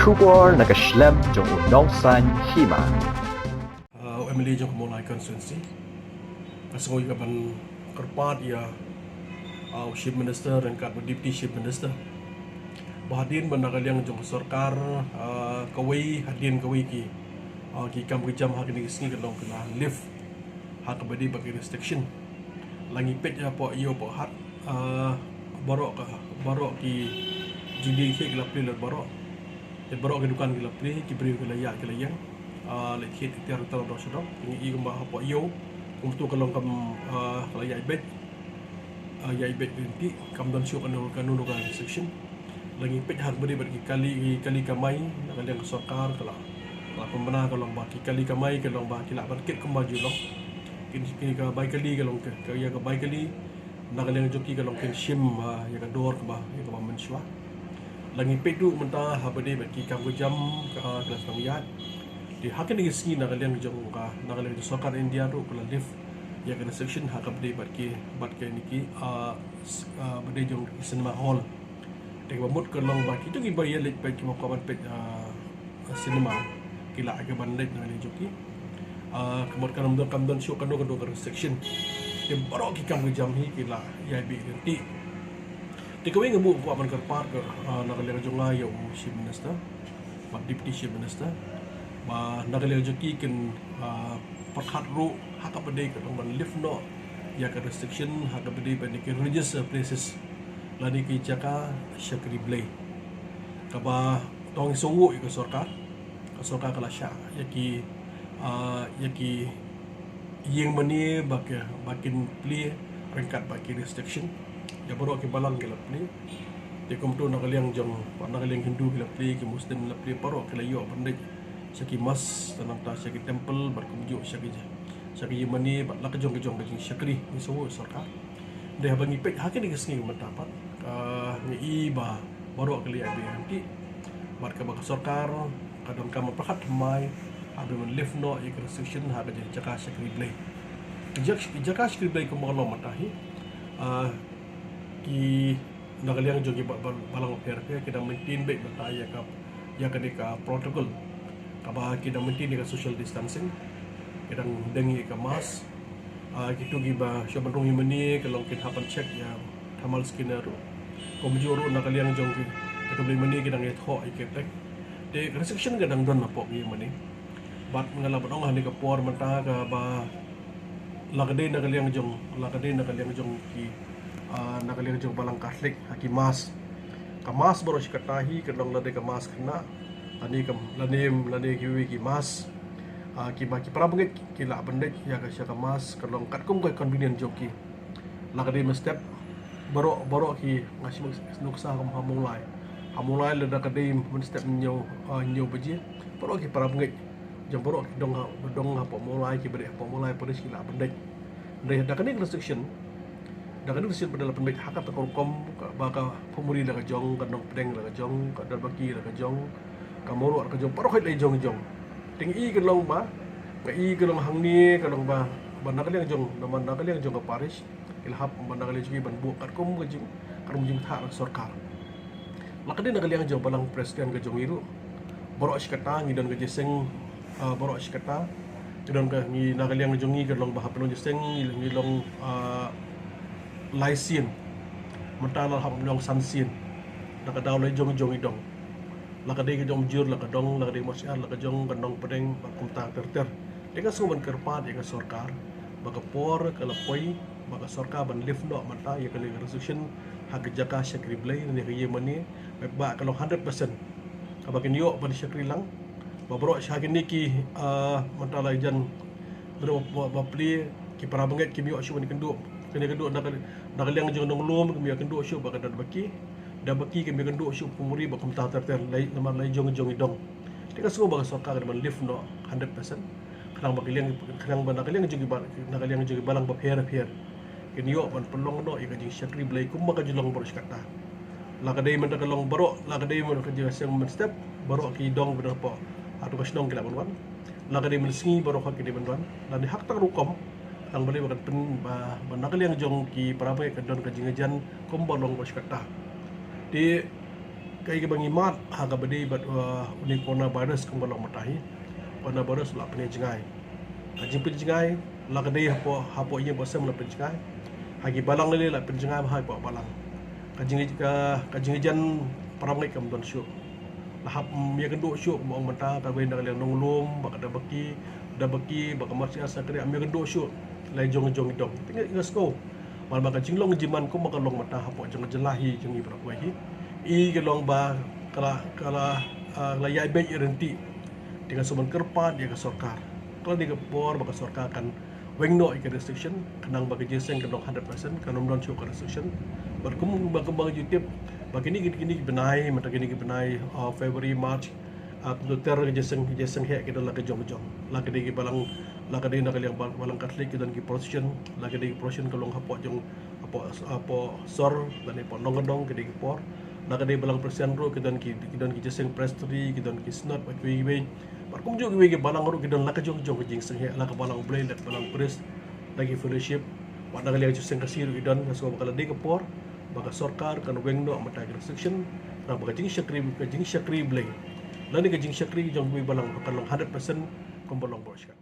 Kubor nakaslem jong unongsan Hima. Emily jong kumulai constituency. Kasungoy ka ban kerpat ya chief minister dan kat deputy chief minister. Bahadin ban nakaliang jong sarkar kawai hadin kawai ki kam kejam hak ni sini kalong kena lift hak badi bagi restriction. Langi pet ya po iyo po hat barok ki judi ke gelapli le barok. Barok ke dukan gelapli ki beri ke layak ke layang. Lek hit tiar tahu dah sudah. Ini igam bah apa iyo untuk kalong kam layak bet ya bet nanti kam dan syuk kanun restriction. Lagi pet hak beri bagi kali kamai nak yang sarkar kalau pembenar kalau bagi kali kamai kalau bagi lak barket kembali loh. Kini ka baik kali kalau ke ya ka baik kali nak yang joki kalau ken shim ya ka dor ka ya ka Mynshuwa. Lagi pet tu mentah ha beri bagi kam jam kelas tangiyat. Di hak ni sini nak yang jong ka nak yang sarkar India tu kalau lift ya ka section hak beri bagi niki beri jong cinema hall. Tengok mut kalau bagi tu kita bayar lek bagi mau kawan pet cinema kila ke bandit dengan joki. Kemudian kamdan show kanu section. Dia baru kita jam hi kila ya bi nanti. Tikawi ngabu buat man kerpar ke nak lek jong la ya chief minister, deputy chief minister. Nak lek joki kan perhat ru hak berdei ke ban lift no ya ke restriction hak berdei ban ke religious places. Lani ki jaka Shakri Pyllait kaba tong songo ke sarkar kala sya yaki Ïingmane bakin pli rengkat bakin restriction ya baru ke balang ke pli de komto nak liang jong nak liang Hindu ke pli ke Muslim la pli baru ke layo pandai saki mas tanang ta saki temple berkumju saki Ïingmane bat la ke jong Shakri ni songo sarkar de habangi pek hakin ke sengi mendapat ni iba baru kali abi nanti bar ka sarkar kadang kam perhat mai ada men lift no ya restriction ha jadi jaka Shakri Pyllait jaka Shakri Pyllait ko mga matahi ki nakaliang jogi balang perpe kita maintain baik bataya ya ka protocol kaba kita maintain ka social distancing kita dengi ka mask gitu giba syabang Ïingmane kalau kita hapan check ya tamal skinner komjoro nakaliang jong kita beli mani kita nget ho iketek de restriction kadang don mapok Ïingmane bat ngalap dong hani ka por mata ka ba lagade nakaliang jong ki nakaliang jong balang Catholic haki mas kamas baru sikatahi kadang lade ka mas kena lani ki mas ki para bangit kila bandit ya ka siya ka mas kalong kat kum kay convenient joki lagade step baru ki ngasih nuksa kam hamulai le dakade men step nyo beji baru ki para bangit jam baru ki dong apa mulai ki beri apa mulai pada sila bandit dari dakane restriction pada bandit hak ta kom baka pemuri la ka jong kadong pedeng la ka jong kadal baki la ka jong kamoro ka jong baru kai jong tinggi kelong ba kai kelong hangni kelong ba nakaliang jong nakaliang jong ka parish ilhap nakaliang jong ban bu kat kom ka jong tha sarkar lakade nakaliang jong balang presiden ka jong iru baru sikata ngidon ka jeseng baru sikata ngidon ka ni nakaliang jong ni kelong ba hapelong jeseng ngilong laisin mentala hap long sansin nakadaw lai jong idong lakade ke jong jur lakadong lakade masyar lakajong kanong pedeng bakumta terter dengan suman kerpat dengan sarkar baka por kalapoi baka sarkar ban lift no mata ya kali restriction hak jaka Shakri Pyllait ni Ïingmane ba kalau 100% kabakin yo ban Shakri lang babro syagin niki mata laijan bro bapli ki para banget ki yo syu ni kendu nakaliang jong nong lom ki yo kendu syu baka dan baki dah baki kami kenduk syuk pemuri bakum ter nama lai jong idong dengan semua bagi sarkar dengan lift no 100% kadang bagi nakaliang jogi balang bab her kini yo ban pelong no ika jing Shakri Pyllait kumba ka julong baru kata lakadai men kalong baru lakadai men kerja yang step baru ki dong benar po atu kasnong kila banwan lakadai men singi baru hak ki banwan lan hak tak rukom ang bali bakan pen nakaliang jong ki para pe kadon ka jingajan kumba long baru kata di kay bang imat haga badi bat uni coronavirus kung balong matahi coronavirus la pene jengai kajing pin jengai la kadai hapo iye bosem la pin jengai hagi balang lele la pin jengai hai po balang kajing jan paramai kam don syuk lahap ya kenduk syuk mong mata ka wen dang nong lum bak da baki bak marsia sakri am ya kenduk syuk lai jong dong tinggal ngasko mal maka jinglong jiman ko maka long mata hapo jeng jelahi jeng ibra wahi I gelong ba kala layai be irenti dengan suman kerpa dia ke sorkar kalau dia ke por baka sorkar kan wengno ke restriction kenang bagi jeseng kenong 100% kanom don show ke restriction berkembang YouTube bagi ni benai mata gini benai February March Dr. jeseng he kita la ke jong la ke di balang la ke di nak yang balang Katolik kita ki procession la ke di procession kalong hapo jong apo sor dan ipo nongdong ke di por la ke di balang procession ro kita ki jeseng prestry kita ki snot bak wi Parkum juga we balang ro kita la ke jong ke jing seng he la ke balang blay la balang priest lagi fellowship pada kali yang jeseng kasir idan so bakal di ke por baka sorkar kan wengno mata restriction na baka jing Shakri blay lani ka jing Shakri jong wi balang bakal 100% kumbalong borska